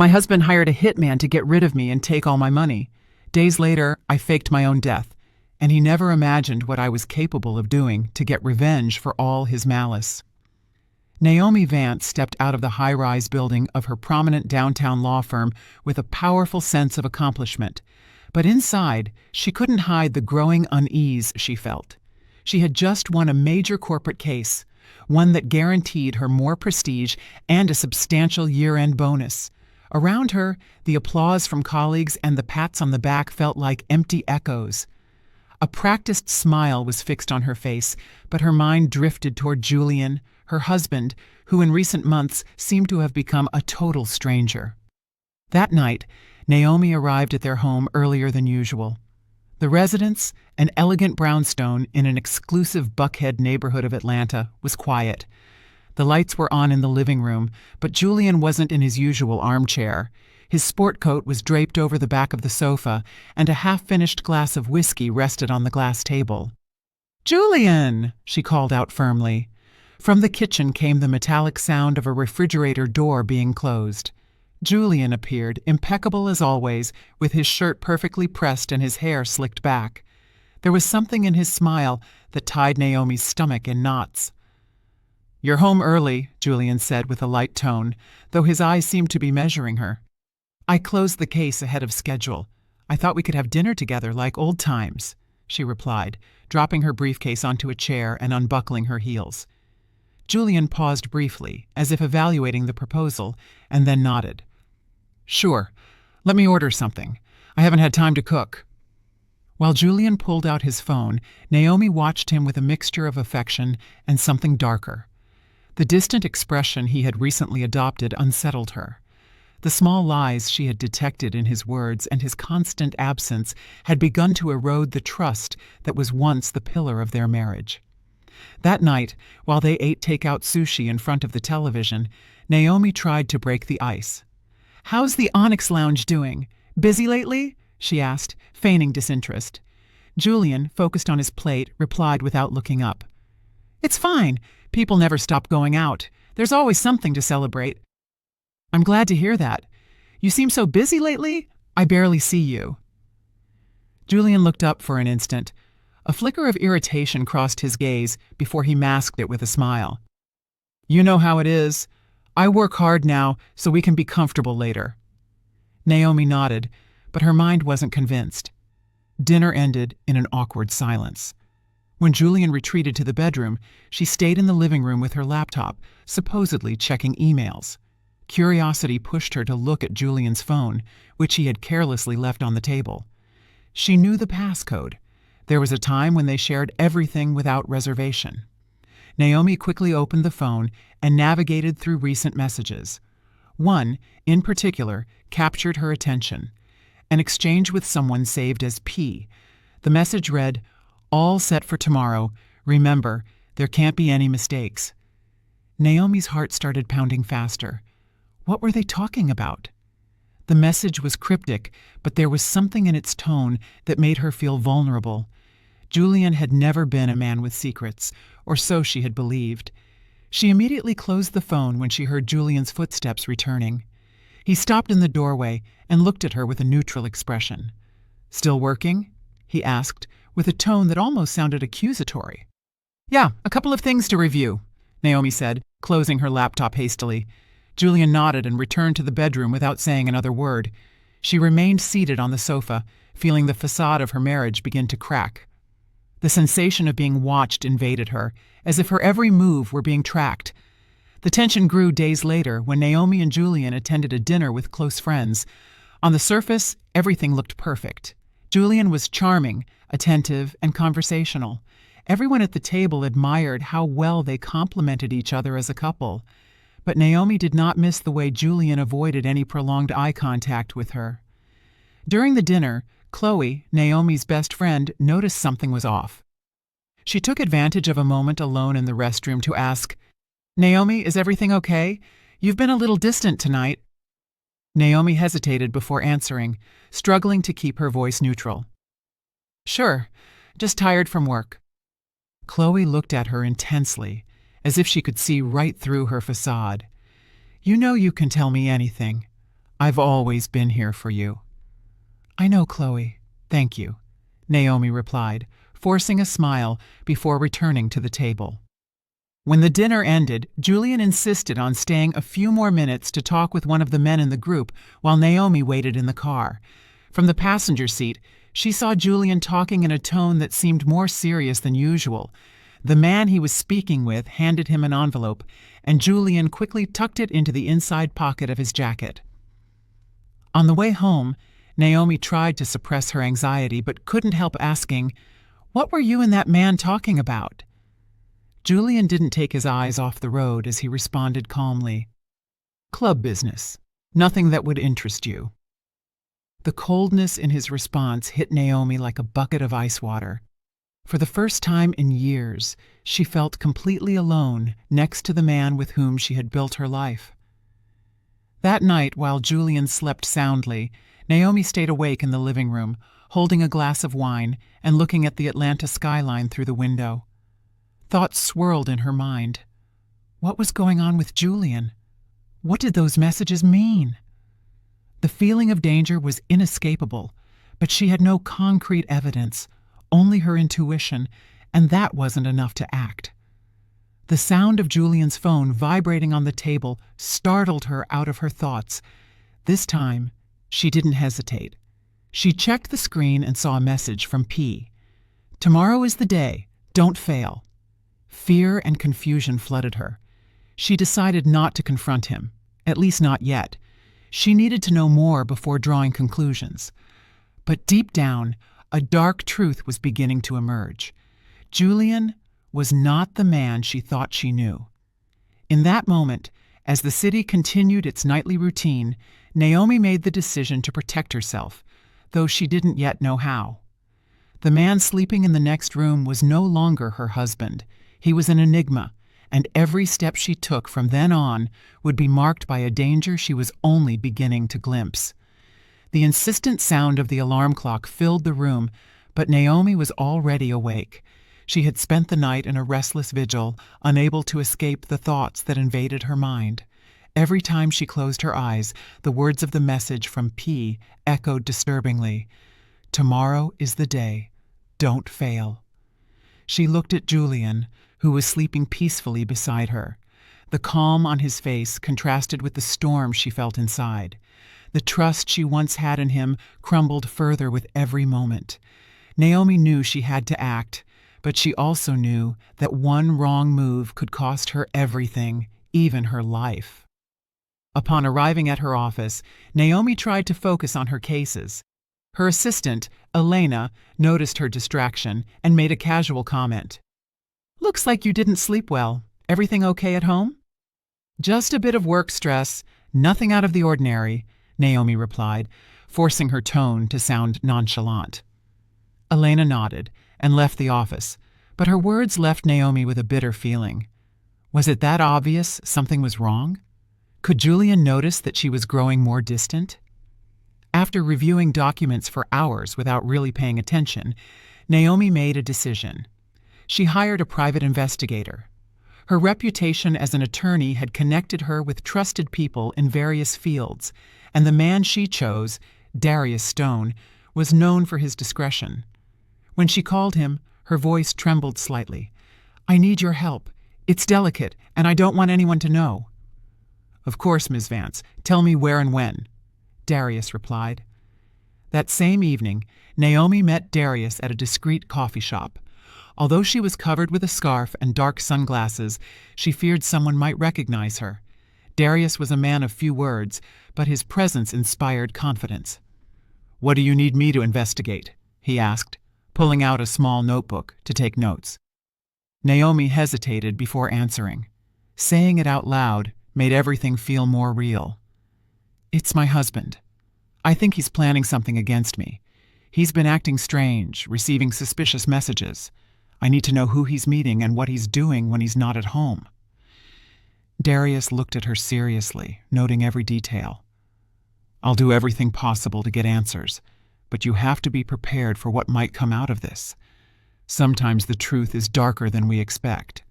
My husband hired a hitman to get rid of me and take all my money. Days later, I faked my own death, and he never imagined what I was capable of doing to get revenge for all his malice. Naomi Vance stepped out of the high-rise building of her prominent downtown law firm with a powerful sense of accomplishment. But inside, she couldn't hide the growing unease she felt. She had just won a major corporate case, one that guaranteed her more prestige and a substantial year-end bonus. Around her, the applause from colleagues and the pats on the back felt like empty echoes. A practiced smile was fixed on her face, but her mind drifted toward Julian, her husband, who in recent months seemed to have become a total stranger. That night, Naomi arrived at their home earlier than usual. The residence, an elegant brownstone in an exclusive Buckhead neighborhood of Atlanta, was quiet. The lights were on in the living room, but Julian wasn't in his usual armchair. His sport coat was draped over the back of the sofa, and a half-finished glass of whiskey rested on the glass table. "Julian!" she called out firmly. From the kitchen came the metallic sound of a refrigerator door being closed. Julian appeared, impeccable as always, with his shirt perfectly pressed and his hair slicked back. There was something in his smile that tied Naomi's stomach in knots. "You're home early," Julian said with a light tone, though his eyes seemed to be measuring her. "I closed the case ahead of schedule. I thought we could have dinner together like old times," she replied, dropping her briefcase onto a chair and unbuckling her heels. Julian paused briefly, as if evaluating the proposal, and then nodded. "Sure. Let me order something. I haven't had time to cook." While Julian pulled out his phone, Naomi watched him with a mixture of affection and something darker. The distant expression he had recently adopted unsettled her. The small lies she had detected in his words and his constant absence had begun to erode the trust that was once the pillar of their marriage. That night, while they ate takeout sushi in front of the television, Naomi tried to break the ice. "How's the Onyx Lounge doing? Busy lately?" she asked, feigning disinterest. Julian, focused on his plate, replied without looking up. "It's fine. People never stop going out. There's always something to celebrate." "I'm glad to hear that. You seem so busy lately. I barely see you." Julian looked up for an instant. A flicker of irritation crossed his gaze before he masked it with a smile. "You know how it is. I work hard now so we can be comfortable later." Naomi nodded, but her mind wasn't convinced. Dinner ended in an awkward silence. When Julian retreated to the bedroom, she stayed in the living room with her laptop, supposedly checking emails. Curiosity pushed her to look at Julian's phone, which he had carelessly left on the table. She knew the passcode. There was a time when they shared everything without reservation. Naomi quickly opened the phone and navigated through recent messages. One, in particular, captured her attention. An exchange with someone saved as P. The message read, "All set for tomorrow. Remember, there can't be any mistakes." Naomi's heart started pounding faster. What were they talking about? The message was cryptic, but there was something in its tone that made her feel vulnerable. Julian had never been a man with secrets, or so she had believed. She immediately closed the phone when she heard Julian's footsteps returning. He stopped in the doorway and looked at her with a neutral expression. "Still working?" he asked, with a tone that almost sounded accusatory. "Yeah, a couple of things to review," Naomi said, closing her laptop hastily. Julian nodded and returned to the bedroom without saying another word. She remained seated on the sofa, feeling the facade of her marriage begin to crack. The sensation of being watched invaded her, as if her every move were being tracked. The tension grew days later when Naomi and Julian attended a dinner with close friends. On the surface, everything looked perfect. Julian was charming, attentive, and conversational. Everyone at the table admired how well they complemented each other as a couple. But Naomi did not miss the way Julian avoided any prolonged eye contact with her. During the dinner, Chloe, Naomi's best friend, noticed something was off. She took advantage of a moment alone in the restroom to ask, "Naomi, is everything okay? You've been a little distant tonight." Naomi hesitated before answering, struggling to keep her voice neutral. "Sure, just tired from work." Chloe looked at her intensely, as if she could see right through her facade. "You know you can tell me anything. I've always been here for you." "I know, Chloe. Thank you," Naomi replied, forcing a smile before returning to the table. When the dinner ended, Julian insisted on staying a few more minutes to talk with one of the men in the group while Naomi waited in the car. From the passenger seat, she saw Julian talking in a tone that seemed more serious than usual. The man he was speaking with handed him an envelope, and Julian quickly tucked it into the inside pocket of his jacket. On the way home, Naomi tried to suppress her anxiety but couldn't help asking, "What were you and that man talking about?" Julian didn't take his eyes off the road as he responded calmly, "Club business. Nothing that would interest you." The coldness in his response hit Naomi like a bucket of ice water. For the first time in years, she felt completely alone next to the man with whom she had built her life. That night, while Julian slept soundly, Naomi stayed awake in the living room, holding a glass of wine and looking at the Atlanta skyline through the window. Thoughts swirled in her mind. What was going on with Julian? What did those messages mean? The feeling of danger was inescapable, but she had no concrete evidence, only her intuition, and that wasn't enough to act. The sound of Julian's phone vibrating on the table startled her out of her thoughts. This time, she didn't hesitate. She checked the screen and saw a message from P. "Tomorrow is the day. Don't fail." Fear and confusion flooded her. She decided not to confront him, at least not yet. She needed to know more before drawing conclusions. But deep down, a dark truth was beginning to emerge. Julian was not the man she thought she knew. In that moment, as the city continued its nightly routine, Naomi made the decision to protect herself, though she didn't yet know how. The man sleeping in the next room was no longer her husband. He was an enigma, and every step she took from then on would be marked by a danger she was only beginning to glimpse. The insistent sound of the alarm clock filled the room, but Naomi was already awake. She had spent the night in a restless vigil, unable to escape the thoughts that invaded her mind. Every time she closed her eyes, the words of the message from P echoed disturbingly. "Tomorrow is the day. Don't fail." She looked at Julian, who was sleeping peacefully beside her. The calm on his face contrasted with the storm she felt inside. The trust she once had in him crumbled further with every moment. Naomi knew she had to act, but she also knew that one wrong move could cost her everything, even her life. Upon arriving at her office, Naomi tried to focus on her cases. Her assistant, Elena, noticed her distraction and made a casual comment. "Looks like you didn't sleep well. Everything okay at home?" "Just a bit of work stress, nothing out of the ordinary," Naomi replied, forcing her tone to sound nonchalant. Elena nodded and left the office, but her words left Naomi with a bitter feeling. Was it that obvious something was wrong? Could Julian notice that she was growing more distant? After reviewing documents for hours without really paying attention, Naomi made a decision. She hired a private investigator. Her reputation as an attorney had connected her with trusted people in various fields, and the man she chose, Darius Stone, was known for his discretion. When she called him, her voice trembled slightly. "I need your help. It's delicate, and I don't want anyone to know." "Of course, Ms. Vance. Tell me where and when," Darius replied. That same evening, Naomi met Darius at a discreet coffee shop. Although she was covered with a scarf and dark sunglasses, she feared someone might recognize her. Darius was a man of few words, but his presence inspired confidence. "What do you need me to investigate?" he asked, pulling out a small notebook to take notes. Naomi hesitated before answering. Saying it out loud made everything feel more real. "It's my husband. I think he's planning something against me. He's been acting strange, receiving suspicious messages. I need to know who he's meeting and what he's doing when he's not at home." Darius looked at her seriously, noting every detail. "I'll do everything possible to get answers, but you have to be prepared for what might come out of this. Sometimes the truth is darker than we expect."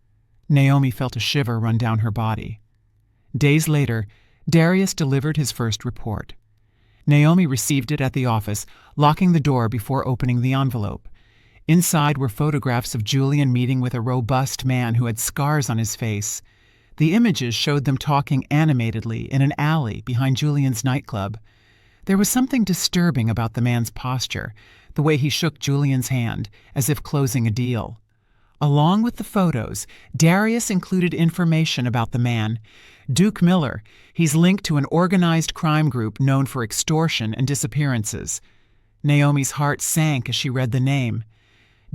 Naomi felt a shiver run down her body. Days later, Darius delivered his first report. Naomi received it at the office, locking the door before opening the envelope. Inside were photographs of Julian meeting with a robust man who had scars on his face. The images showed them talking animatedly in an alley behind Julian's nightclub. There was something disturbing about the man's posture, the way he shook Julian's hand, as if closing a deal. Along with the photos, Darius included information about the man. Duke Miller. He's linked to an organized crime group known for extortion and disappearances. Naomi's heart sank as she read the name.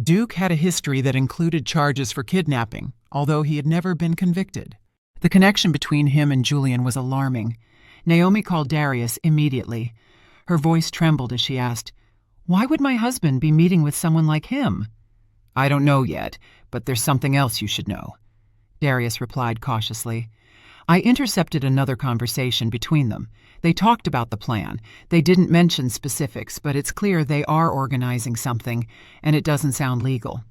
Duke had a history that included charges for kidnapping, although he had never been convicted. The connection between him and Julian was alarming. Naomi called Darius immediately. Her voice trembled as she asked, "Why would my husband be meeting with someone like him?" "I don't know yet, but there's something else you should know," Darius replied cautiously. "I intercepted another conversation between them. They talked about the plan. They didn't mention specifics, but it's clear they are organizing something, and it doesn't sound legal."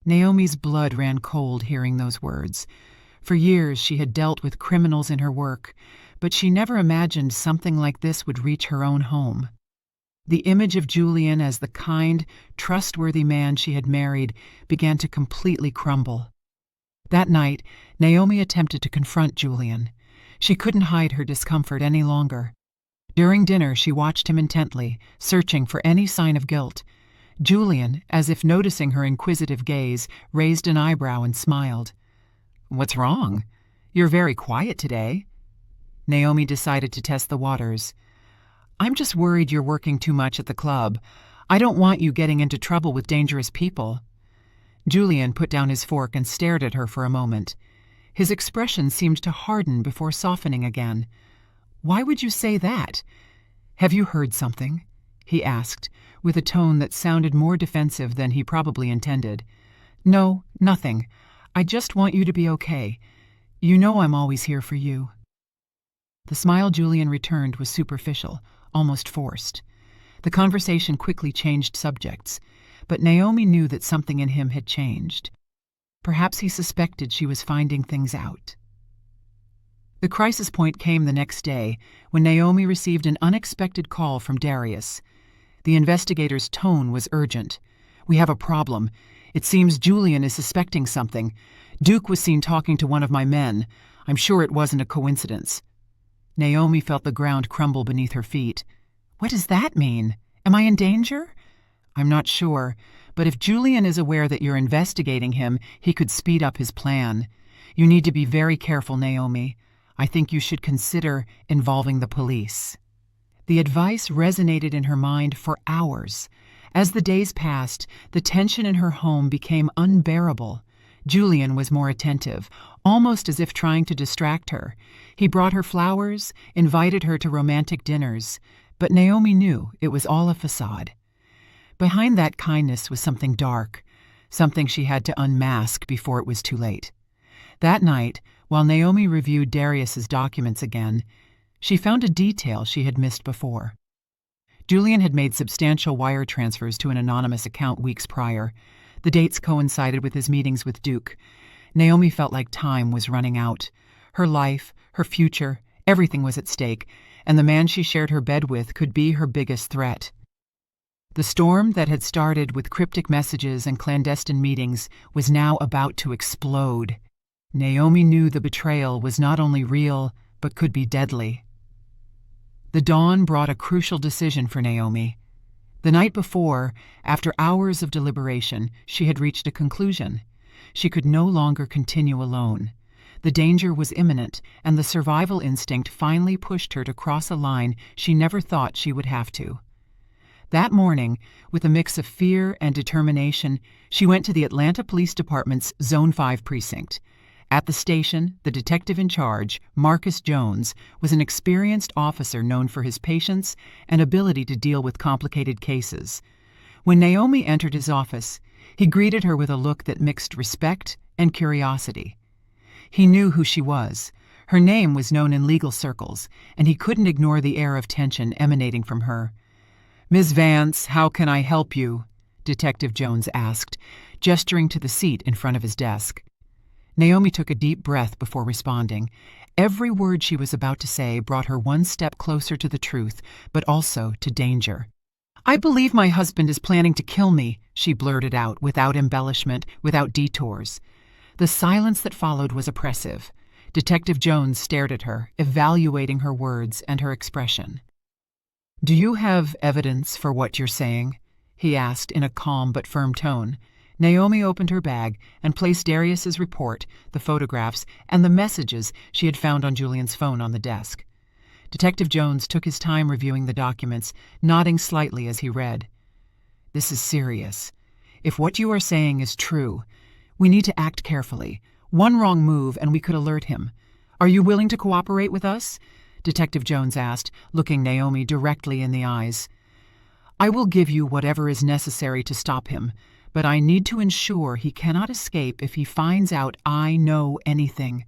Naomi's blood ran cold hearing those words. For years she had dealt with criminals in her work, but she never imagined something like this would reach her own home. The image of Julian as the kind, trustworthy man she had married began to completely crumble. That night, Naomi attempted to confront Julian. She couldn't hide her discomfort any longer. During dinner, she watched him intently, searching for any sign of guilt. Julian, as if noticing her inquisitive gaze, raised an eyebrow and smiled. "What's wrong? You're very quiet today." Naomi decided to test the waters. "I'm just worried you're working too much at the club. I don't want you getting into trouble with dangerous people." Julian put down his fork and stared at her for a moment. His expression seemed to harden before softening again. "Why would you say that? Have you heard something?" he asked, with a tone that sounded more defensive than he probably intended. "No, nothing. I just want you to be okay. You know I'm always here for you." The smile Julian returned was superficial, almost forced. The conversation quickly changed subjects, but Naomi knew that something in him had changed. Perhaps he suspected she was finding things out. The crisis point came the next day when Naomi received an unexpected call from Darius. The investigator's tone was urgent. "We have a problem. It seems Julian is suspecting something. Duke was seen talking to one of my men. I'm sure it wasn't a coincidence." Naomi felt the ground crumble beneath her feet. "What does that mean? Am I in danger?" "I'm not sure, but if Julian is aware that you're investigating him, he could speed up his plan. You need to be very careful, Naomi. I think you should consider involving the police." The advice resonated in her mind for hours. As the days passed, the tension in her home became unbearable. Julian was more attentive, almost as if trying to distract her. He brought her flowers, invited her to romantic dinners, but Naomi knew it was all a facade. Behind that kindness was something dark, something she had to unmask before it was too late. That night, while Naomi reviewed Darius's documents again, she found a detail she had missed before. Julian had made substantial wire transfers to an anonymous account weeks prior. The dates coincided with his meetings with Duke. Naomi felt like time was running out. Her life, her future, everything was at stake, and the man she shared her bed with could be her biggest threat. The storm that had started with cryptic messages and clandestine meetings was now about to explode. Naomi knew the betrayal was not only real, but could be deadly. The dawn brought a crucial decision for Naomi. The night before, after hours of deliberation, she had reached a conclusion. She could no longer continue alone. The danger was imminent, and the survival instinct finally pushed her to cross a line she never thought she would have to. That morning, with a mix of fear and determination, she went to the Atlanta Police Department's Zone 5 precinct. At the station, the detective in charge, Marcus Jones, was an experienced officer known for his patience and ability to deal with complicated cases. When Naomi entered his office, he greeted her with a look that mixed respect and curiosity. He knew who she was. Her name was known in legal circles, and he couldn't ignore the air of tension emanating from her. "Ms. Vance, how can I help you?" Detective Jones asked, gesturing to the seat in front of his desk. Naomi took a deep breath before responding. Every word she was about to say brought her one step closer to the truth, but also to danger. "I believe my husband is planning to kill me," she blurted out, without embellishment, without detours. The silence that followed was oppressive. Detective Jones stared at her, evaluating her words and her expression. "Do you have evidence for what you're saying?" he asked in a calm but firm tone. Naomi opened her bag and placed Darius's report, the photographs, and the messages she had found on Julian's phone on the desk. Detective Jones took his time reviewing the documents, nodding slightly as he read. "This is serious. If what you are saying is true, we need to act carefully. One wrong move and we could alert him. Are you willing to cooperate with us?" Detective Jones asked, looking Naomi directly in the eyes. "I will give you whatever is necessary to stop him, but I need to ensure he cannot escape if he finds out I know anything.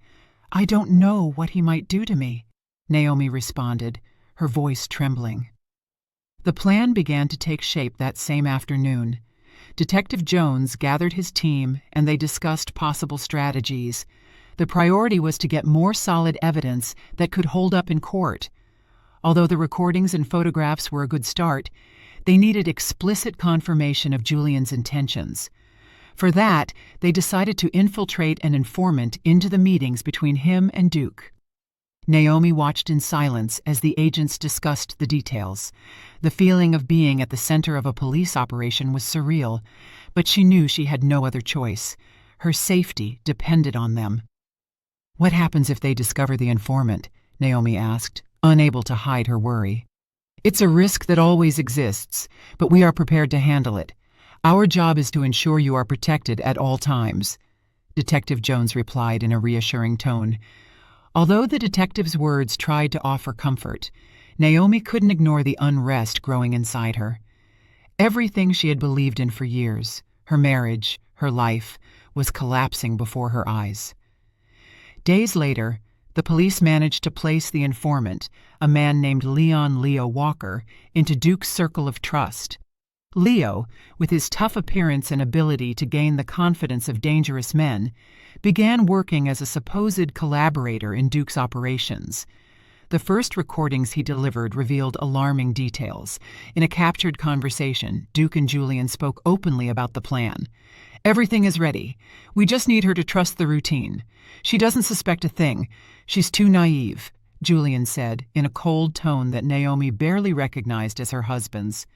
I don't know what he might do to me," Naomi responded, her voice trembling. The plan began to take shape that same afternoon. Detective Jones gathered his team and they discussed possible strategies. The priority was to get more solid evidence that could hold up in court. Although the recordings and photographs were a good start, they needed explicit confirmation of Julian's intentions. For that, they decided to infiltrate an informant into the meetings between him and Duke. Naomi watched in silence as the agents discussed the details. The feeling of being at the center of a police operation was surreal, but she knew she had no other choice. Her safety depended on them. "What happens if they discover the informant?" Naomi asked, unable to hide her worry. "It's a risk that always exists, but we are prepared to handle it. Our job is to ensure you are protected at all times," Detective Jones replied in a reassuring tone. Although the detective's words tried to offer comfort, Naomi couldn't ignore the unrest growing inside her. Everything she had believed in for years, her marriage, her life, was collapsing before her eyes. Days later, the police managed to place the informant, a man named Leon Leo Walker, into Duke's circle of trust. Leo, with his tough appearance and ability to gain the confidence of dangerous men, began working as a supposed collaborator in Duke's operations. The first recordings he delivered revealed alarming details. In a captured conversation, Duke and Julian spoke openly about the plan. "Everything is ready. We just need her to trust the routine. She doesn't suspect a thing. She's too naive," Julian said, in a cold tone that Naomi barely recognized as her husband's.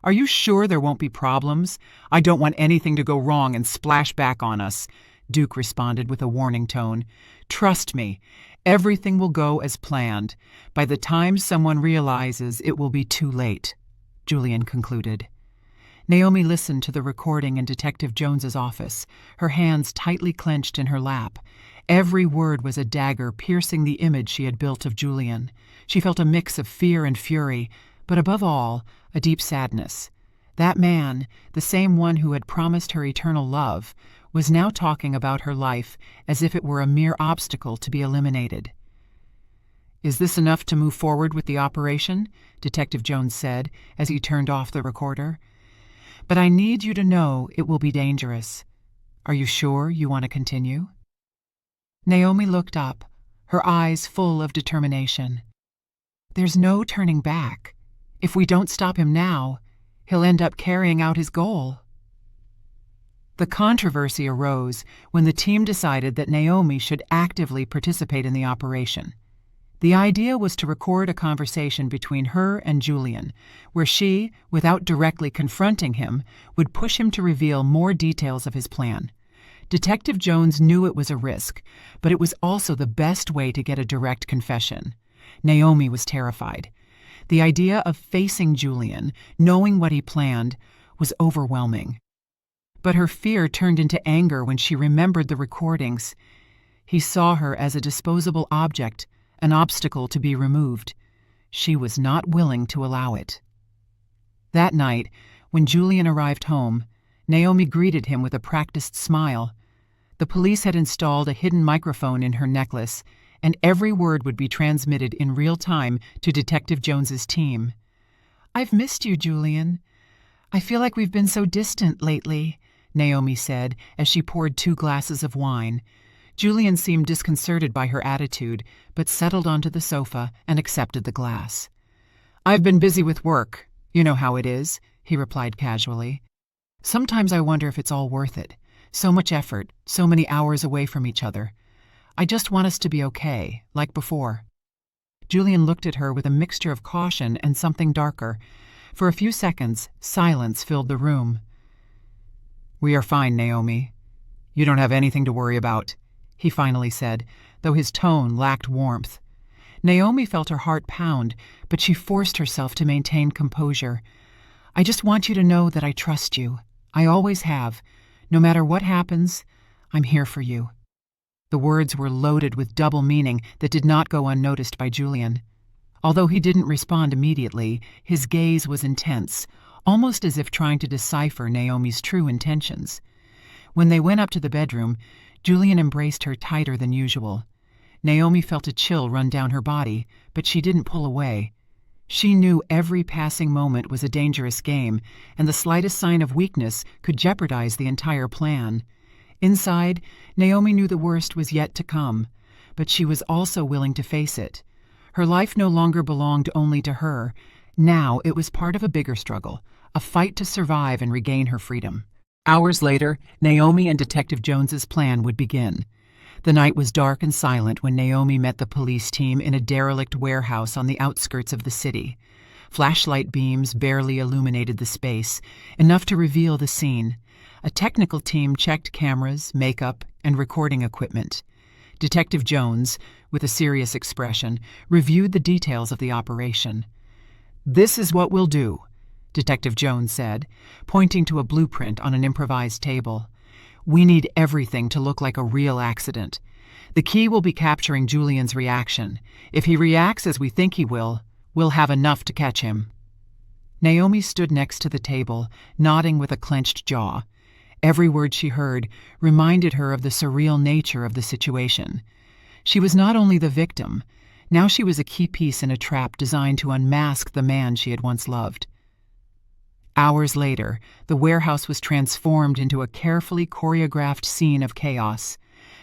"Are you sure there won't be problems? I don't want anything to go wrong and splash back on us," Duke responded with a warning tone. "Trust me, everything will go as planned. By the time someone realizes, it will be too late," Julian concluded. Naomi listened to the recording in Detective Jones's office, her hands tightly clenched in her lap. Every word was a dagger piercing the image she had built of Julian. She felt a mix of fear and fury, but above all, a deep sadness. That man, the same one who had promised her eternal love, was now talking about her life as if it were a mere obstacle to be eliminated. "Is this enough to move forward with the operation?" Detective Jones said as he turned off the recorder. "But I need you to know it will be dangerous. Are you sure you want to continue?" Naomi looked up, her eyes full of determination. "There's no turning back. If we don't stop him now, he'll end up carrying out his goal." The controversy arose when the team decided that Naomi should actively participate in the operation. The idea was to record a conversation between her and Julian, where she, without directly confronting him, would push him to reveal more details of his plan. Detective Jones knew it was a risk, but it was also the best way to get a direct confession. Naomi was terrified. The idea of facing Julian, knowing what he planned, was overwhelming. But her fear turned into anger when she remembered the recordings. He saw her as a disposable object, an obstacle to be removed. She was not willing to allow it. That night, when Julian arrived home, Naomi greeted him with a practiced smile. The police had installed a hidden microphone in her necklace, and every word would be transmitted in real time to Detective Jones's team. "I've missed you, Julian. I feel like we've been so distant lately," Naomi said as she poured 2 glasses of wine. Julian seemed disconcerted by her attitude, but settled onto the sofa and accepted the glass. "I've been busy with work. You know how it is," he replied casually. "Sometimes I wonder if it's all worth it. So much effort, so many hours away from each other. I just want us to be okay, like before." Julian looked at her with a mixture of caution and something darker. For a few seconds, silence filled the room. "We are fine, Naomi. You don't have anything to worry about," he finally said, though his tone lacked warmth. Naomi felt her heart pound, but she forced herself to maintain composure. "I just want you to know that I trust you. I always have. No matter what happens, I'm here for you." The words were loaded with double meaning that did not go unnoticed by Julian. Although he didn't respond immediately, his gaze was intense, almost as if trying to decipher Naomi's true intentions. When they went up to the bedroom, Julian embraced her tighter than usual. Naomi felt a chill run down her body, but she didn't pull away. She knew every passing moment was a dangerous game, and the slightest sign of weakness could jeopardize the entire plan. Inside, Naomi knew the worst was yet to come, but she was also willing to face it. Her life no longer belonged only to her. Now it was part of a bigger struggle, a fight to survive and regain her freedom. Hours later, Naomi and Detective Jones's plan would begin. The night was dark and silent when Naomi met the police team in a derelict warehouse on the outskirts of the city. Flashlight beams barely illuminated the space, enough to reveal the scene. A technical team checked cameras, makeup, and recording equipment. Detective Jones, with a serious expression, reviewed the details of the operation. "This is what we'll do," Detective Jones said, pointing to a blueprint on an improvised table. "We need everything to look like a real accident. The key will be capturing Julian's reaction. If he reacts as we think he will, we'll have enough to catch him." Naomi stood next to the table, nodding with a clenched jaw. Every word she heard reminded her of the surreal nature of the situation. She was not only the victim, now she was a key piece in a trap designed to unmask the man she had once loved. Hours later, the warehouse was transformed into a carefully choreographed scene of chaos.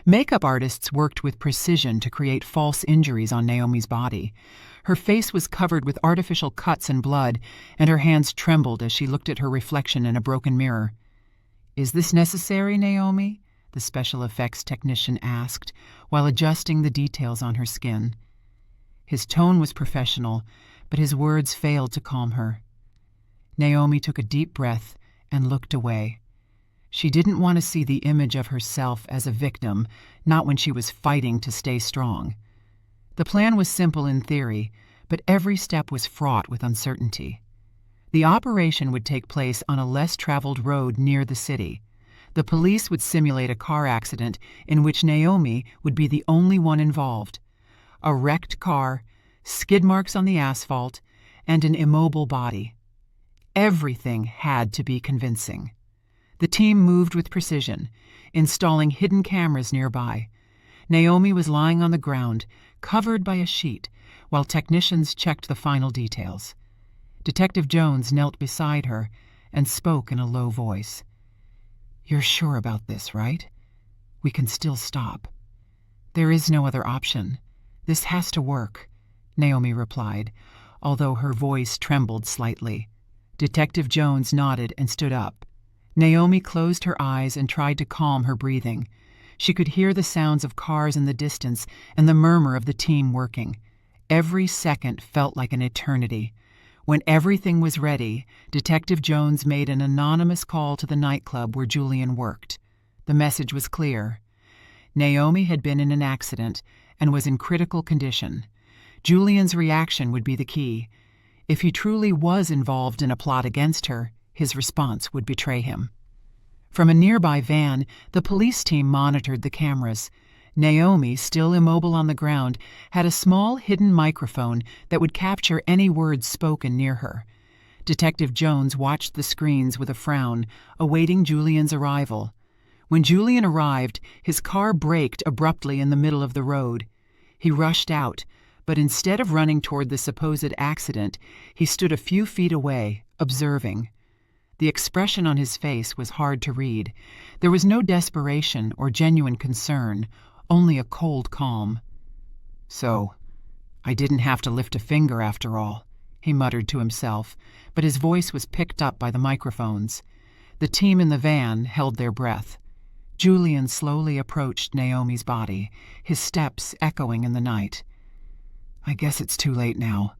Makeup artists worked with precision to create false injuries on Naomi's body. Her face was covered with artificial cuts and blood, and her hands trembled as she looked at her reflection in a broken mirror. "Is this necessary, Naomi?" the special effects technician asked, while adjusting the details on her skin. His tone was professional, but his words failed to calm her. Naomi took a deep breath and looked away. She didn't want to see the image of herself as a victim, not when she was fighting to stay strong. The plan was simple in theory, but every step was fraught with uncertainty. The operation would take place on a less traveled road near the city. The police would simulate a car accident in which Naomi would be the only one involved. A wrecked car, skid marks on the asphalt, and an immobile body. Everything had to be convincing. The team moved with precision, installing hidden cameras nearby. Naomi was lying on the ground, covered by a sheet, while technicians checked the final details. Detective Jones knelt beside her and spoke in a low voice. "You're sure about this, right? We can still stop." "There is no other option. This has to work," Naomi replied, although her voice trembled slightly. Detective Jones nodded and stood up. Naomi closed her eyes and tried to calm her breathing. She could hear the sounds of cars in the distance and the murmur of the team working. Every second felt like an eternity. When everything was ready, Detective Jones made an anonymous call to the nightclub where Julian worked. The message was clear. Naomi had been in an accident and was in critical condition. Julian's reaction would be the key. If he truly was involved in a plot against her, his response would betray him. From a nearby van, the police team monitored the cameras. Naomi, still immobile on the ground, had a small hidden microphone that would capture any words spoken near her. Detective Jones watched the screens with a frown, awaiting Julian's arrival. When Julian arrived, his car braked abruptly in the middle of the road. He rushed out, but instead of running toward the supposed accident, he stood a few feet away, observing. The expression on his face was hard to read. There was no desperation or genuine concern, only a cold calm. "So, I didn't have to lift a finger after all," he muttered to himself, but his voice was picked up by the microphones. The team in the van held their breath. Julian slowly approached Naomi's body, his steps echoing in the night. "I guess it's too late now,"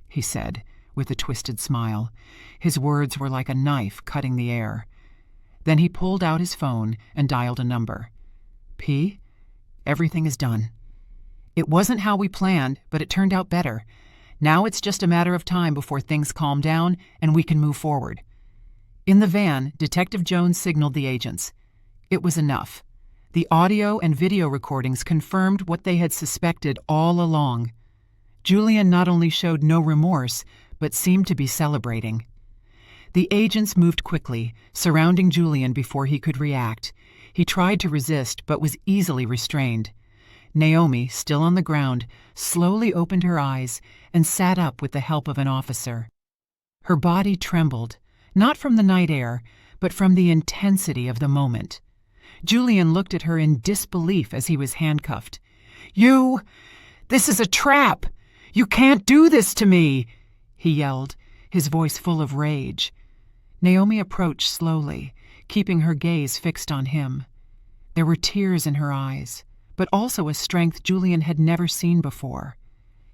he said, with a twisted smile. His words were like a knife cutting the air. Then he pulled out his phone and dialed a number. "P, everything is done. It wasn't how we planned, but it turned out better. Now it's just a matter of time before things calm down and we can move forward." In the van, Detective Jones signaled the agents. It was enough. The audio and video recordings confirmed what they had suspected all along. Julian not only showed no remorse, but seemed to be celebrating. The agents moved quickly, surrounding Julian before he could react. He tried to resist, but was easily restrained. Naomi, still on the ground, slowly opened her eyes and sat up with the help of an officer. Her body trembled, not from the night air, but from the intensity of the moment. Julian looked at her in disbelief as he was handcuffed. This is a trap! You can't do this to me!" he yelled, his voice full of rage. Naomi approached slowly, keeping her gaze fixed on him. There were tears in her eyes, but also a strength Julian had never seen before.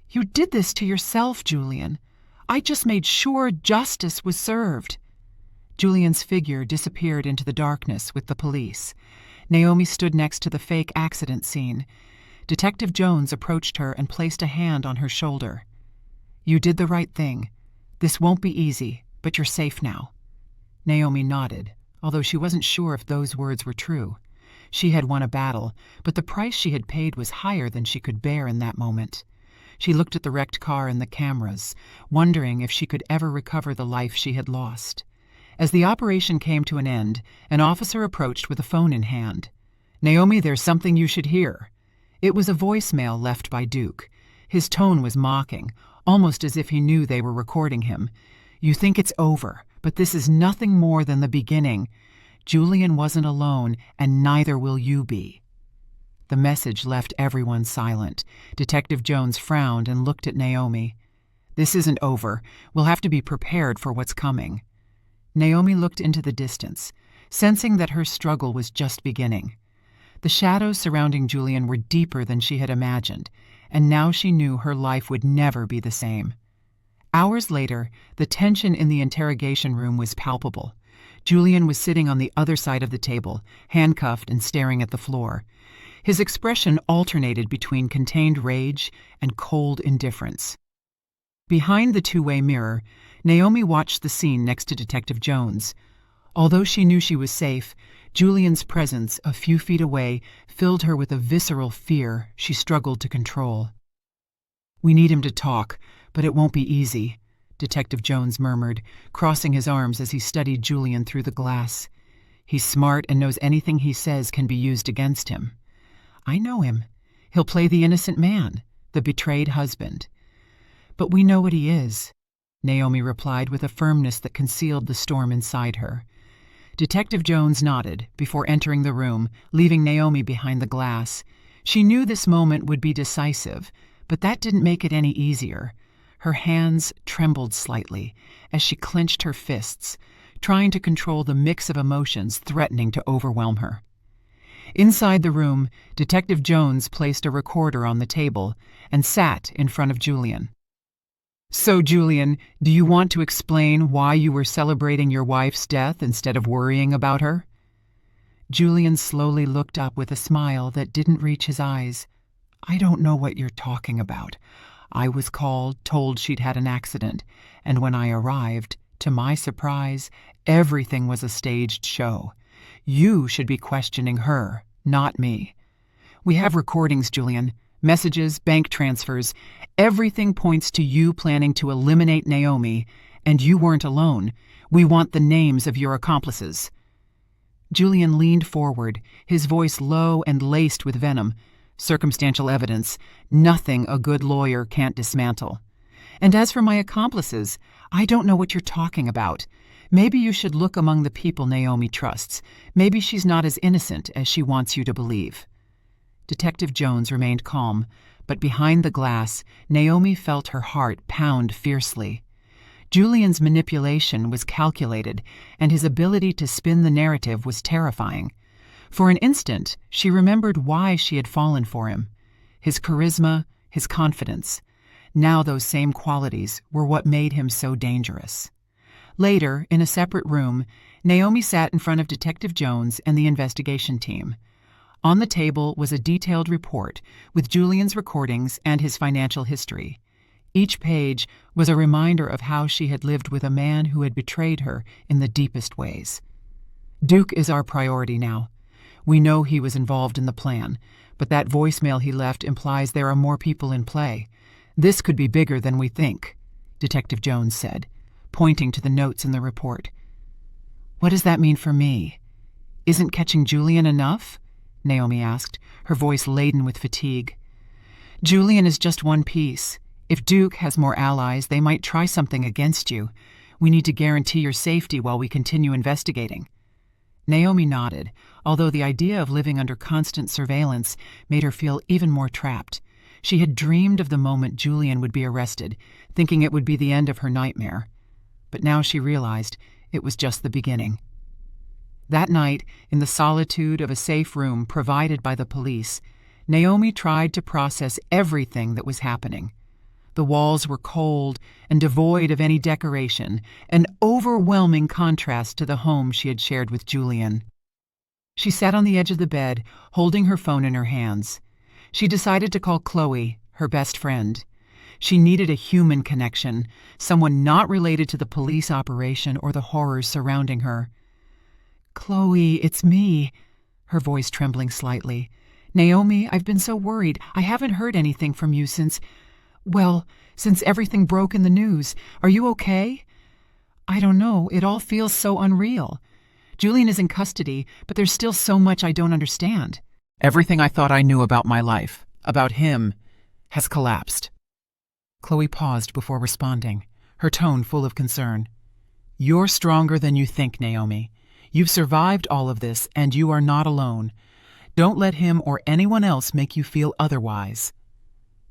"You did this to yourself, Julian. I just made sure justice was served." Julian's figure disappeared into the darkness with the police. Naomi stood next to the fake accident scene. Detective Jones approached her and placed a hand on her shoulder. "You did the right thing. This won't be easy, but you're safe now." Naomi nodded, although she wasn't sure if those words were true. She had won a battle, but the price she had paid was higher than she could bear in that moment. She looked at the wrecked car and the cameras, wondering if she could ever recover the life she had lost. As the operation came to an end, an officer approached with a phone in hand. "Naomi, there's something you should hear." It was a voicemail left by Duke. His tone was mocking, almost as if he knew they were recording him. "You think it's over, but this is nothing more than the beginning. Julian wasn't alone, and neither will you be." The message left everyone silent. Detective Jones frowned and looked at Naomi. "This isn't over. We'll have to be prepared for what's coming." Naomi looked into the distance, sensing that her struggle was just beginning. The shadows surrounding Julian were deeper than she had imagined, and now she knew her life would never be the same. Hours later, the tension in the interrogation room was palpable. Julian was sitting on the other side of the table, handcuffed and staring at the floor. His expression alternated between contained rage and cold indifference. Behind the two-way mirror, Naomi watched the scene next to Detective Jones. Although she knew she was safe, Julian's presence a few feet away filled her with a visceral fear she struggled to control. "We need him to talk, but it won't be easy," Detective Jones murmured, crossing his arms as he studied Julian through the glass. "He's smart and knows anything he says can be used against him. I know him. He'll play the innocent man, the betrayed husband. But we know what he is," Naomi replied with a firmness that concealed the storm inside her. Detective Jones nodded before entering the room, leaving Naomi behind the glass. She knew this moment would be decisive, but that didn't make it any easier. Her hands trembled slightly as she clenched her fists, trying to control the mix of emotions threatening to overwhelm her. Inside the room, Detective Jones placed a recorder on the table and sat in front of Julian. "So, Julian, do you want to explain why you were celebrating your wife's death instead of worrying about her?" Julian slowly looked up with a smile that didn't reach his eyes. "I don't know what you're talking about. I was called, told she'd had an accident, and when I arrived, to my surprise, everything was a staged show. You should be questioning her, not me. We have recordings, Julian. Messages, bank transfers. Everything points to you planning to eliminate Naomi, and you weren't alone. We want the names of your accomplices." Julian leaned forward, his voice low and laced with venom. "Circumstantial evidence, nothing a good lawyer can't dismantle. And as for my accomplices, I don't know what you're talking about. Maybe you should look among the people Naomi trusts. Maybe she's not as innocent as she wants you to believe." Detective Jones remained calm, but behind the glass, Naomi felt her heart pound fiercely. Julian's manipulation was calculated, and his ability to spin the narrative was terrifying. For an instant, she remembered why she had fallen for him. His charisma, his confidence. Now those same qualities were what made him so dangerous. Later, in a separate room, Naomi sat in front of Detective Jones and the investigation team. On the table was a detailed report with Julian's recordings and his financial history. Each page was a reminder of how she had lived with a man who had betrayed her in the deepest ways. Duke is our priority now. We know he was involved in the plan, but that voicemail he left implies there are more people in play. This could be bigger than we think, Detective Jones said, pointing to the notes in the report. What does that mean for me? Isn't catching Julian enough? Naomi asked, her voice laden with fatigue. Julian is just one piece. If Duke has more allies, they might try something against you. We need to guarantee your safety while we continue investigating. Naomi nodded, although the idea of living under constant surveillance made her feel even more trapped. She had dreamed of the moment Julian would be arrested, thinking it would be the end of her nightmare. But now she realized it was just the beginning. That night, in the solitude of a safe room provided by the police, Naomi tried to process everything that was happening. The walls were cold and devoid of any decoration, an overwhelming contrast to the home she had shared with Julian. She sat on the edge of the bed, holding her phone in her hands. She decided to call Chloe, her best friend. She needed a human connection, someone not related to the police operation or the horrors surrounding her. Chloe, it's me, her voice trembling slightly. Naomi, I've been so worried. I haven't heard anything from you since everything broke in the news. Are you okay? I don't know. It all feels so unreal. Julian is in custody, but there's still so much I don't understand. Everything I thought I knew about my life, about him, has collapsed. Chloe paused before responding, her tone full of concern. You're stronger than you think, Naomi. You've survived all of this, and you are not alone. Don't let him or anyone else make you feel otherwise.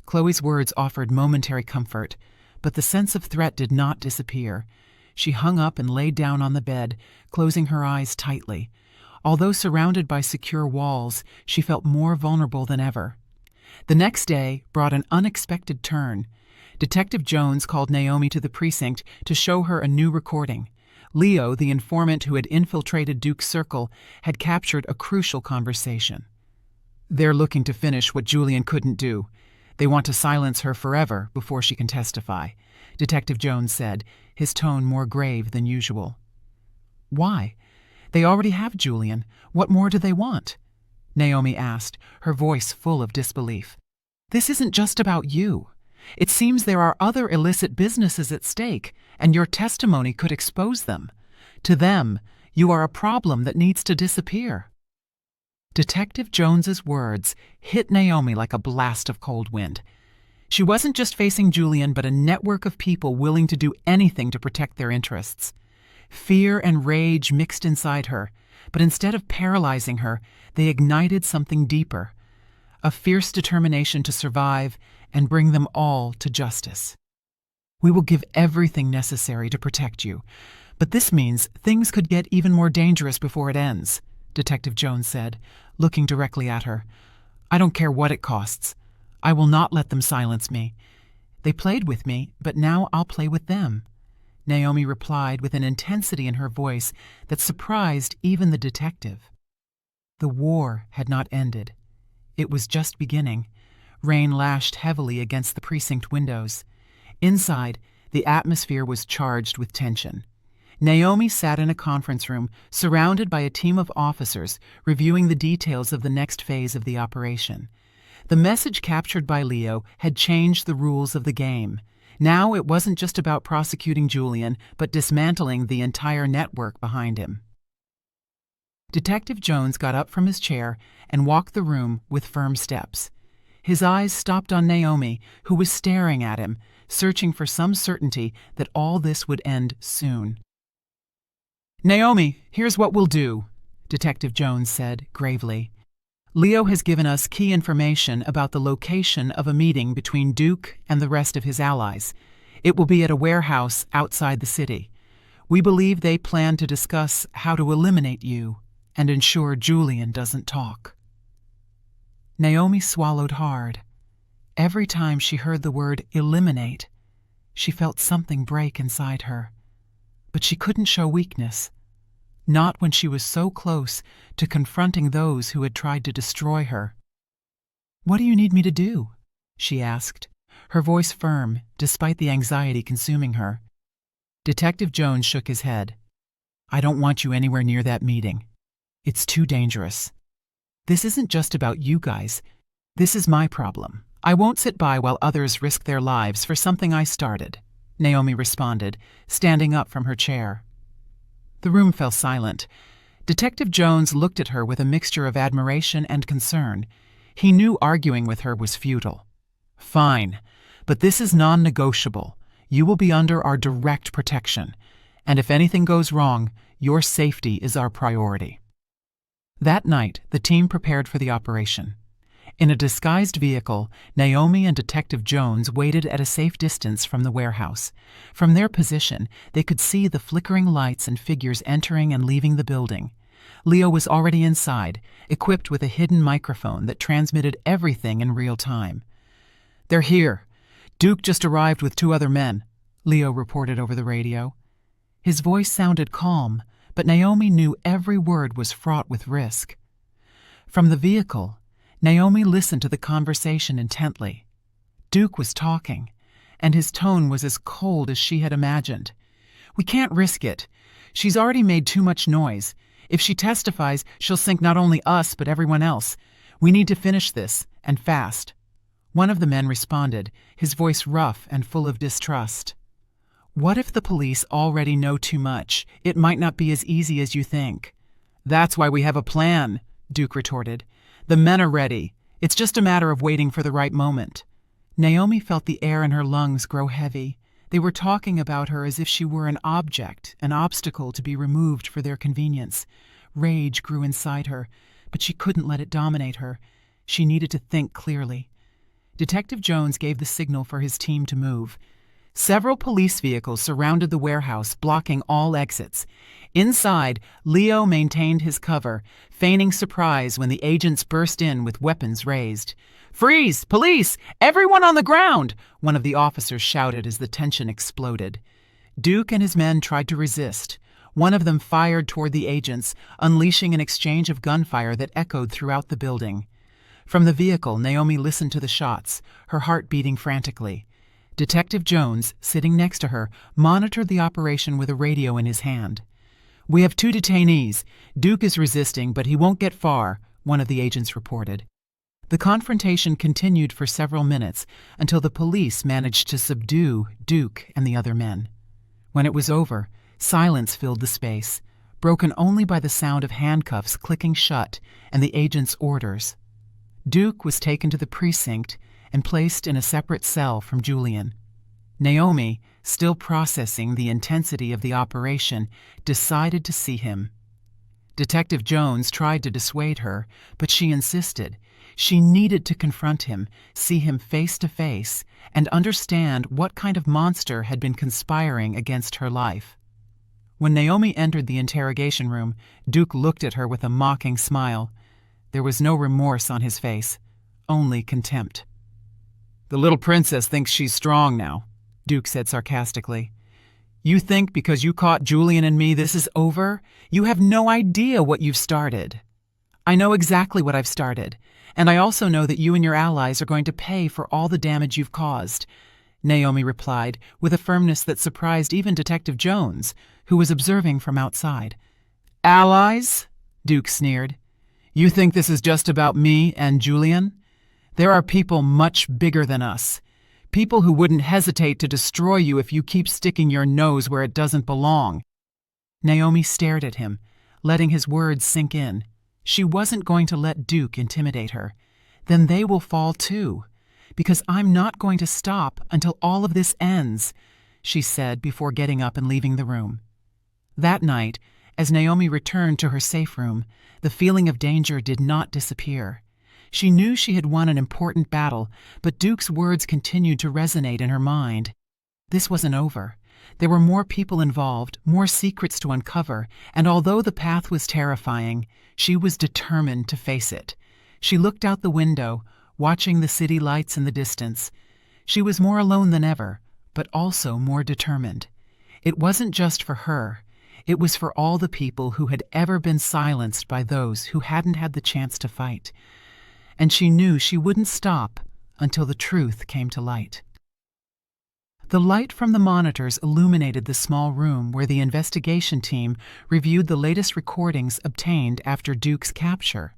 Chloe's words offered momentary comfort, but the sense of threat did not disappear. She hung up and laid down on the bed, closing her eyes tightly. Although surrounded by secure walls, she felt more vulnerable than ever. The next day brought an unexpected turn. Detective Jones called Naomi to the precinct to show her a new recording. Leo, the informant who had infiltrated Duke's circle, had captured a crucial conversation. They're looking to finish what Julian couldn't do. They want to silence her forever before she can testify, Detective Jones said, his tone more grave than usual. Why? They already have Julian. What more do they want? Naomi asked, her voice full of disbelief. This isn't just about you. It seems there are other illicit businesses at stake, and your testimony could expose them. To them, you are a problem that needs to disappear. Detective Jones's words hit Naomi like a blast of cold wind. She wasn't just facing Julian, but a network of people willing to do anything to protect their interests. Fear and rage mixed inside her, but instead of paralyzing her, they ignited something deeper, a fierce determination to survive and bring them all to justice. We will give everything necessary to protect you, but this means things could get even more dangerous before it ends, Detective Jones said, looking directly at her. I don't care what it costs. I will not let them silence me. They played with me, but now I'll play with them. Naomi replied with an intensity in her voice that surprised even the detective. The war had not ended. It was just beginning. Rain lashed heavily against the precinct windows. Inside, the atmosphere was charged with tension. Naomi sat in a conference room, surrounded by a team of officers, reviewing the details of the next phase of the operation. The message captured by Leo had changed the rules of the game. Now it wasn't just about prosecuting Julian, but dismantling the entire network behind him. Detective Jones got up from his chair and walked the room with firm steps. His eyes stopped on Naomi, who was staring at him, searching for some certainty that all this would end soon. Naomi, here's what we'll do, Detective Jones said gravely. Leo has given us key information about the location of a meeting between Duke and the rest of his allies. It will be at a warehouse outside the city. We believe they plan to discuss how to eliminate you and ensure Julian doesn't talk." Naomi swallowed hard. Every time she heard the word eliminate, she felt something break inside her. But she couldn't show weakness. Not when she was so close to confronting those who had tried to destroy her. "What do you need me to do?" she asked, her voice firm despite the anxiety consuming her. Detective Jones shook his head. "I don't want you anywhere near that meeting. It's too dangerous. This isn't just about you guys. This is my problem. I won't sit by while others risk their lives for something I started," Naomi responded, standing up from her chair. The room fell silent. Detective Jones looked at her with a mixture of admiration and concern. He knew arguing with her was futile. "Fine, but this is non-negotiable. You will be under our direct protection, and if anything goes wrong, your safety is our priority." That night, the team prepared for the operation. In a disguised vehicle, Naomi and Detective Jones waited at a safe distance from the warehouse. From their position, they could see the flickering lights and figures entering and leaving the building. Leo was already inside, equipped with a hidden microphone that transmitted everything in real time. "They're here. Duke just arrived with 2 other men," Leo reported over the radio. His voice sounded calm, but Naomi knew every word was fraught with risk. From the vehicle, Naomi listened to the conversation intently. Duke was talking, and his tone was as cold as she had imagined. "We can't risk it. She's already made too much noise. If she testifies, she'll sink not only us, but everyone else. We need to finish this, and fast." One of the men responded, his voice rough and full of distrust. "What if the police already know too much? It might not be as easy as you think." "That's why we have a plan," Duke retorted. "The men are ready. It's just a matter of waiting for the right moment." Naomi felt the air in her lungs grow heavy. They were talking about her as if she were an object, an obstacle to be removed for their convenience. Rage grew inside her, but she couldn't let it dominate her. She needed to think clearly. Detective Jones gave the signal for his team to move. Several police vehicles surrounded the warehouse, blocking all exits. Inside, Leo maintained his cover, feigning surprise when the agents burst in with weapons raised. "Freeze! Police! Everyone on the ground!" one of the officers shouted as the tension exploded. Duke and his men tried to resist. One of them fired toward the agents, unleashing an exchange of gunfire that echoed throughout the building. From the vehicle, Naomi listened to the shots, her heart beating frantically. Detective Jones, sitting next to her, monitored the operation with a radio in his hand. "We have 2 detainees. Duke is resisting, but he won't get far," one of the agents reported. The confrontation continued for several minutes until the police managed to subdue Duke and the other men. When it was over, silence filled the space, broken only by the sound of handcuffs clicking shut and the agent's orders. Duke was taken to the precinct and placed in a separate cell from Julian. Naomi, still processing the intensity of the operation, decided to see him. Detective Jones tried to dissuade her, but she insisted. She needed to confront him, see him face to face, and understand what kind of monster had been conspiring against her life. When Naomi entered the interrogation room, Duke looked at her with a mocking smile. There was no remorse on his face, only contempt. "The little princess thinks she's strong now," Duke said sarcastically. "You think because you caught Julian and me this is over? You have no idea what you've started." "I know exactly what I've started, and I also know that you and your allies are going to pay for all the damage you've caused," Naomi replied with a firmness that surprised even Detective Jones, who was observing from outside. "Allies?" Duke sneered. "You think this is just about me and Julian? There are people much bigger than us. People who wouldn't hesitate to destroy you if you keep sticking your nose where it doesn't belong." Naomi stared at him, letting his words sink in. She wasn't going to let Duke intimidate her. Then they will fall too, because I'm not going to stop until all of this ends, she said before getting up and leaving the room. That night, as Naomi returned to her safe room, the feeling of danger did not disappear. She knew she had won an important battle, but Duke's words continued to resonate in her mind. This wasn't over. There were more people involved, more secrets to uncover, and although the path was terrifying, she was determined to face it. She looked out the window, watching the city lights in the distance. She was more alone than ever, but also more determined. It wasn't just for her. It was for all the people who had ever been silenced by those who hadn't had the chance to fight. And she knew she wouldn't stop until the truth came to light. The light from the monitors illuminated the small room where the investigation team reviewed the latest recordings obtained after Duke's capture.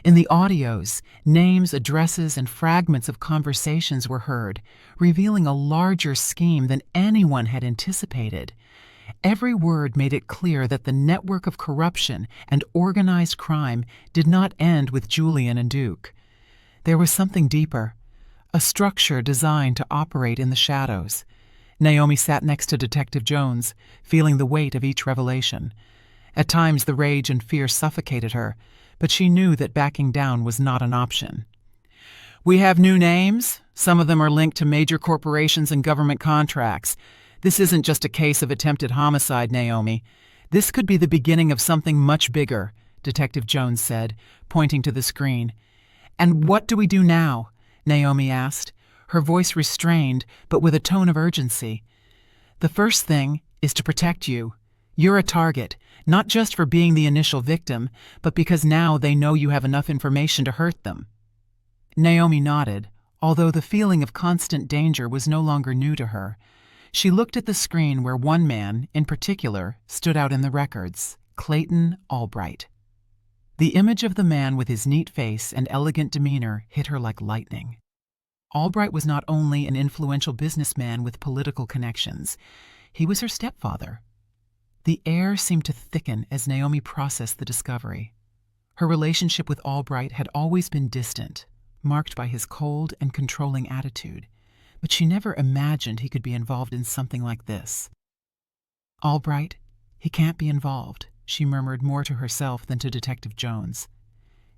In the audios, names, addresses, and fragments of conversations were heard, revealing a larger scheme than anyone had anticipated. Every word made it clear that the network of corruption and organized crime did not end with Julian and Duke. There was something deeper, a structure designed to operate in the shadows. Naomi sat next to Detective Jones, feeling the weight of each revelation. At times the rage and fear suffocated her, but she knew that backing down was not an option. "We have new names. Some of them are linked to major corporations and government contracts. This isn't just a case of attempted homicide, Naomi. This could be the beginning of something much bigger," Detective Jones said, pointing to the screen. "And what do we do now?" Naomi asked, her voice restrained but with a tone of urgency. "The first thing is to protect you. You're a target, not just for being the initial victim, but because now they know you have enough information to hurt them." Naomi nodded, although the feeling of constant danger was no longer new to her. She looked at the screen where one man, in particular, stood out in the records, Clayton Albright. The image of the man with his neat face and elegant demeanor hit her like lightning. Albright was not only an influential businessman with political connections, he was her stepfather. The air seemed to thicken as Naomi processed the discovery. Her relationship with Albright had always been distant, marked by his cold and controlling attitude, but she never imagined he could be involved in something like this. "Albright, he can't be involved," she murmured more to herself than to Detective Jones.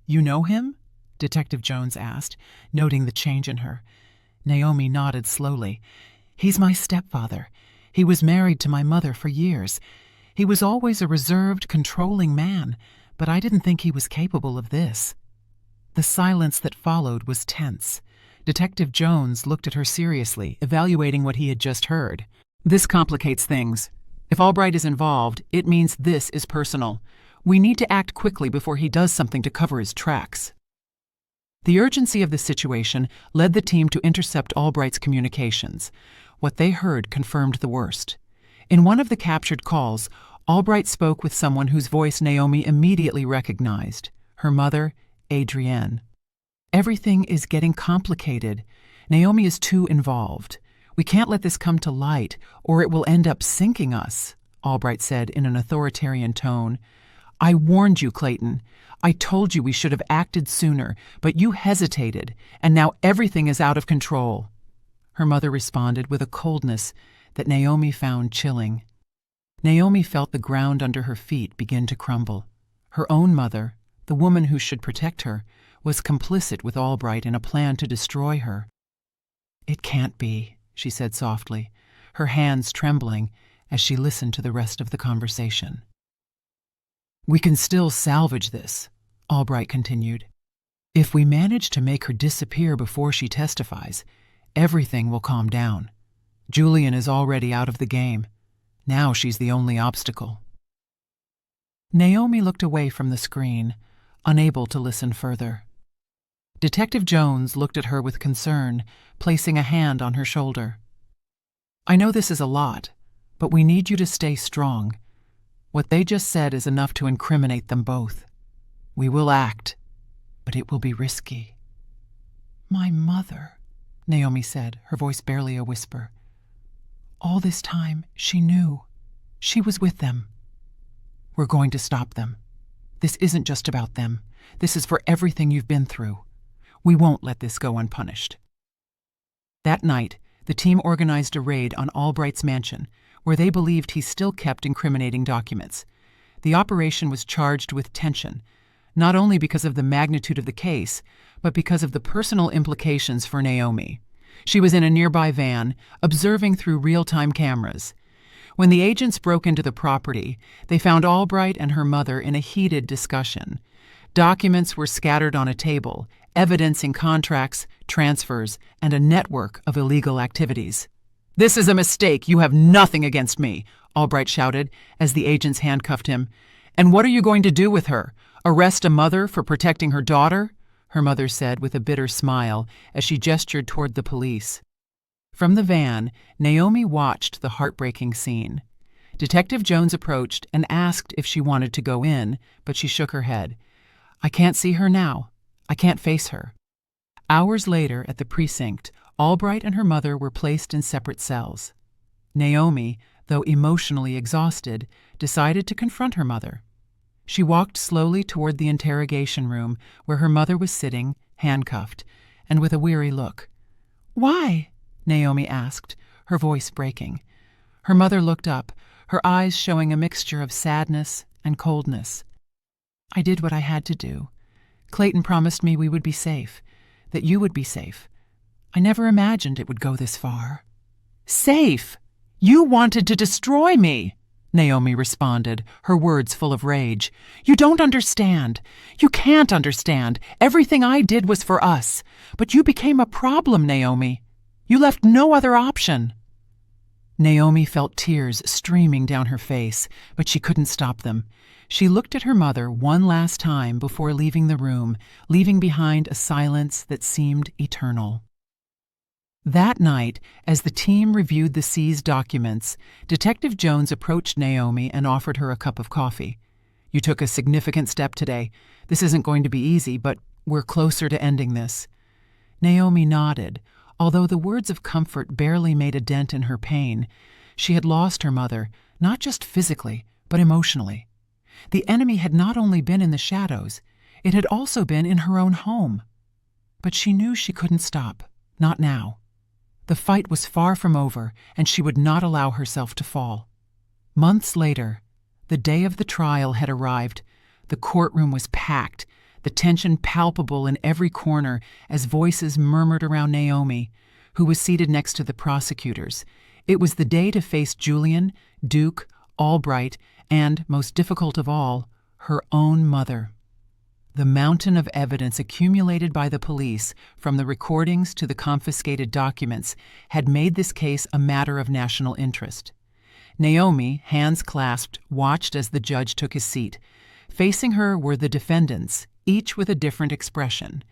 "You know him?" Detective Jones asked, noting the change in her. Naomi nodded slowly. "He's my stepfather. He was married to my mother for years. He was always a reserved, controlling man, but I didn't think he was capable of this." The silence that followed was tense. Detective Jones looked at her seriously, evaluating what he had just heard. "This complicates things. If Albright is involved, it means this is personal. We need to act quickly before he does something to cover his tracks." The urgency of the situation led the team to intercept Albright's communications. What they heard confirmed the worst. In one of the captured calls, Albright spoke with someone whose voice Naomi immediately recognized, her mother, Adrienne. "Everything is getting complicated. Naomi is too involved. We can't let this come to light, or it will end up sinking us," Albright said in an authoritarian tone. "I warned you, Clayton. I told you we should have acted sooner, but you hesitated, and now everything is out of control." Her mother responded with a coldness that Naomi found chilling. Naomi felt the ground under her feet begin to crumble. Her own mother, the woman who should protect her, was complicit with Albright in a plan to destroy her. "It can't be," she said softly, her hands trembling as she listened to the rest of the conversation. "We can still salvage this," Albright continued. "If we manage to make her disappear before she testifies, everything will calm down. Julian is already out of the game. Now she's the only obstacle." Naomi looked away from the screen, unable to listen further. Detective Jones looked at her with concern, placing a hand on her shoulder. "I know this is a lot, but we need you to stay strong. What they just said is enough to incriminate them both. We will act, but it will be risky." "My mother," Naomi said, her voice barely a whisper. "All this time, she knew. She was with them." "We're going to stop them. This isn't just about them. This is for everything you've been through. We won't let this go unpunished." That night, the team organized a raid on Albright's mansion, where they believed he still kept incriminating documents. The operation was charged with tension. not only because of the magnitude of the case, but because of the personal implications for Naomi. She was in a nearby van, observing through real-time cameras. When the agents broke into the property, they found Albright and her mother in a heated discussion. Documents were scattered on a table, evidencing contracts, transfers, and a network of illegal activities. "This is a mistake. You have nothing against me," Albright shouted as the agents handcuffed him. "And what are you going to do with her? Arrest a mother for protecting her daughter?" her mother said with a bitter smile as she gestured toward the police. From the van, Naomi watched the heartbreaking scene. Detective Jones approached and asked if she wanted to go in, but she shook her head. "I can't see her now. I can't face her." Hours later, at the precinct, Albright and her mother were placed in separate cells. Naomi, though emotionally exhausted, decided to confront her mother. She walked slowly toward the interrogation room where her mother was sitting, handcuffed, and with a weary look. "Why?" Naomi asked, her voice breaking. Her mother looked up, her eyes showing a mixture of sadness and coldness. "I did what I had to do. Clayton promised me we would be safe, that you would be safe. I never imagined it would go this far." "Safe? You wanted to destroy me," Naomi responded, her words full of rage. "You don't understand. You can't understand. Everything I did was for us. But you became a problem, Naomi. You left no other option." Naomi felt tears streaming down her face, but she couldn't stop them. She looked at her mother one last time before leaving the room, leaving behind a silence that seemed eternal. That night, as the team reviewed the seized documents, Detective Jones approached Naomi and offered her a cup of coffee. "You took a significant step today. This isn't going to be easy, but we're closer to ending this." Naomi nodded, although the words of comfort barely made a dent in her pain. She had lost her mother, not just physically, but emotionally. The enemy had not only been in the shadows, it had also been in her own home. But she knew she couldn't stop, not now. The fight was far from over, and she would not allow herself to fall. Months later, the day of the trial had arrived. The courtroom was packed, the tension palpable in every corner as voices murmured around Naomi, who was seated next to the prosecutors. It was the day to face Julian, Duke, Albright, and, most difficult of all, her own mother. The mountain of evidence accumulated by the police, from the recordings to the confiscated documents, had made this case a matter of national interest. Naomi, hands clasped, watched as the judge took his seat. Facing her were the defendants, each with a different expression.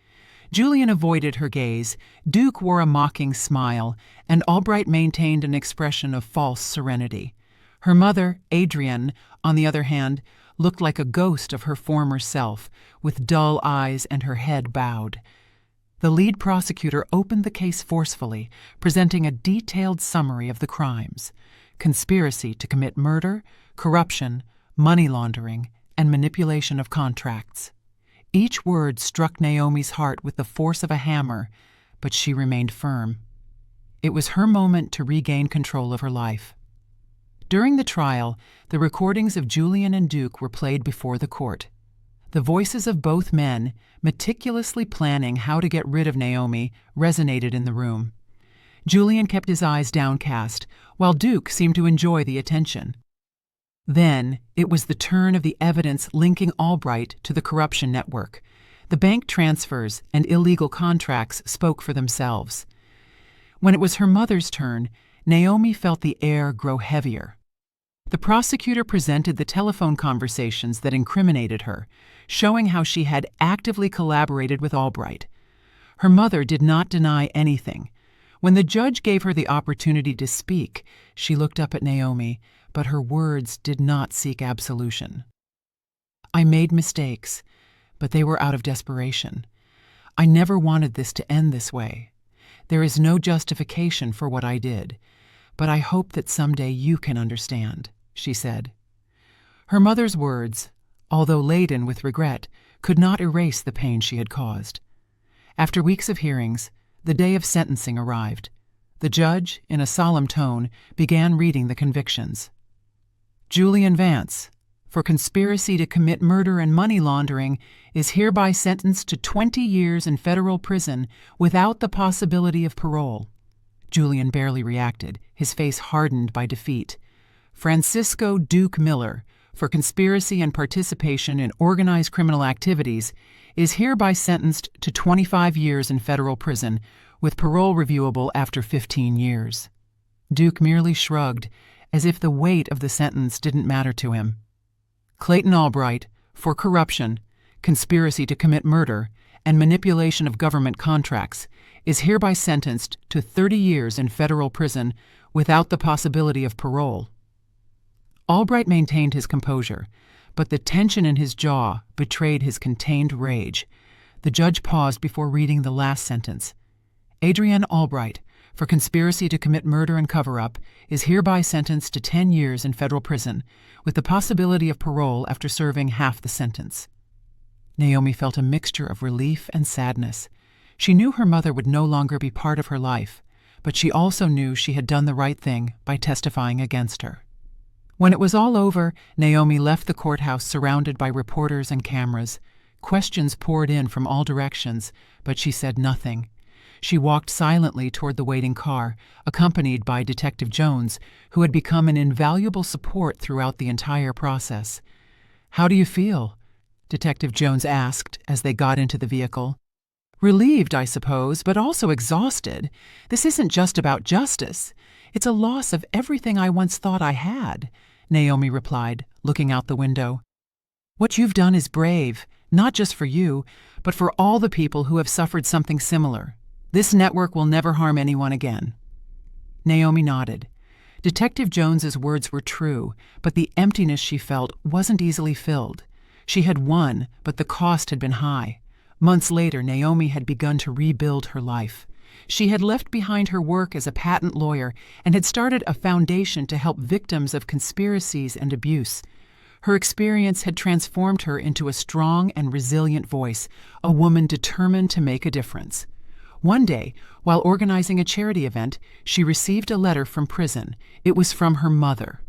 Julian avoided her gaze, Duke wore a mocking smile, and Albright maintained an expression of false serenity. Her mother, Adrienne, on the other hand, looked like a ghost of her former self, with dull eyes and her head bowed. The lead prosecutor opened the case forcefully, presenting a detailed summary of the crimes: conspiracy to commit murder, corruption, money laundering, and manipulation of contracts. Each word struck Naomi's heart with the force of a hammer, but she remained firm. It was her moment to regain control of her life. During the trial, the recordings of Julian and Duke were played before the court. The voices of both men, meticulously planning how to get rid of Naomi, resonated in the room. Julian kept his eyes downcast, while Duke seemed to enjoy the attention. Then, it was the turn of the evidence linking Albright to the corruption network. The bank transfers and illegal contracts spoke for themselves. When it was her mother's turn, Naomi felt the air grow heavier. The prosecutor presented the telephone conversations that incriminated her, showing how she had actively collaborated with Albright. Her mother did not deny anything. When the judge gave her the opportunity to speak, she looked up at Naomi, but her words did not seek absolution. "I made mistakes, but they were out of desperation. I never wanted this to end this way. There is no justification for what I did, but I hope that someday you can understand," she said. Her mother's words, although laden with regret, could not erase the pain she had caused. After weeks of hearings, the day of sentencing arrived. The judge, in a solemn tone, began reading the convictions. Julian Vance, for conspiracy to commit murder and money laundering, is hereby sentenced to 20 years in federal prison without the possibility of parole. Julian barely reacted, his face hardened by defeat. Francisco Duke Miller, for conspiracy and participation in organized criminal activities, is hereby sentenced to 25 years in federal prison, with parole reviewable after 15 years. Duke merely shrugged, as if the weight of the sentence didn't matter to him. Clayton Albright, for corruption, conspiracy to commit murder, and manipulation of government contracts, is hereby sentenced to 30 years in federal prison without the possibility of parole. Albright maintained his composure, but the tension in his jaw betrayed his contained rage. The judge paused before reading the last sentence. Adrienne Albright, for conspiracy to commit murder and cover-up, is hereby sentenced to 10 years in federal prison, with the possibility of parole after serving half the sentence. Naomi felt a mixture of relief and sadness. She knew her mother would no longer be part of her life, but she also knew she had done the right thing by testifying against her. When it was all over, Naomi left the courthouse surrounded by reporters and cameras. Questions poured in from all directions, but she said nothing. She walked silently toward the waiting car, accompanied by Detective Jones, who had become an invaluable support throughout the entire process. "How do you feel?" Detective Jones asked as they got into the vehicle. "Relieved, I suppose, but also exhausted. This isn't just about justice. It's a loss of everything I once thought I had," Naomi replied, looking out the window. "What you've done is brave, not just for you, but for all the people who have suffered something similar. This network will never harm anyone again." Naomi nodded. Detective Jones's words were true, but the emptiness she felt wasn't easily filled. She had won, but the cost had been high. Months later, Naomi had begun to rebuild her life. She had left behind her work as a patent lawyer and had started a foundation to help victims of conspiracies and abuse. Her experience had transformed her into a strong and resilient voice, a woman determined to make a difference. One day, while organizing a charity event, she received a letter from prison. It was from her mother.